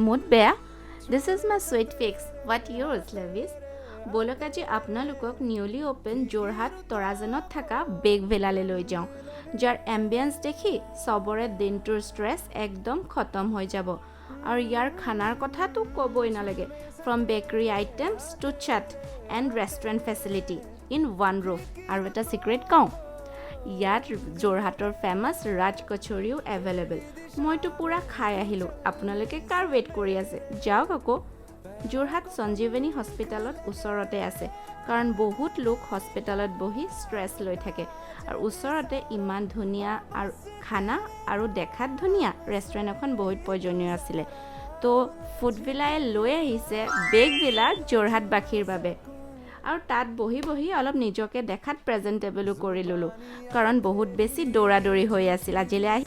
Mood বেয়া? This is my sweet fix, what years Levi's? ব'লক আজি আপোনালোকক নিউলি অ'পেন যোৰহাট তৰাজানত থকা বেগ ভিলালৈ লৈ যাওঁ, যাৰ এম্বিয়েন্স দেখি চবৰে দিনটোৰ ষ্ট্ৰেছ একদম খতম হৈ যাব। আৰু ইয়াৰ খানাৰ কথাটো ক'বই নালাগে, from bakery items to chaat and restaurant facility in one roof. আৰু এটা ছিক্ৰেট কওঁ, ইয়াত যোৰহাটৰ ফেমাছ ৰাজ কচৰিও এভেইলেবল। মইতো পূৰা খাই আহিলোঁ, আপোনালোকে কাৰ ৱেইট কৰি আছে? যাওক আকৌ। যোৰহাট সঞ্জীৱনী হস্পিটেলত ওচৰতে আছে, কাৰণ বহুত লোক হস্পিটেলত বহি ষ্ট্ৰেছ লৈ থাকে। আৰু ওচৰতে ইমান ধুনীয়া আৰু খানা আৰু দেখাত ধুনীয়া ৰেষ্টুৰেণ্ট এখন বহুত প্ৰয়োজনীয় আছিলে। তো ফুডভিলাই লৈ আহিছে বেগ ভিলা যোৰহাটবাসীৰ বাবে। আৰু তাত বহি বহি অলপ নিজকে দেখাত প্ৰেজেণ্টেবলো কৰি ল'লোঁ, কাৰণ বহুত বেছি দৌৰা দৌৰি হৈ আছিল। আজিলৈ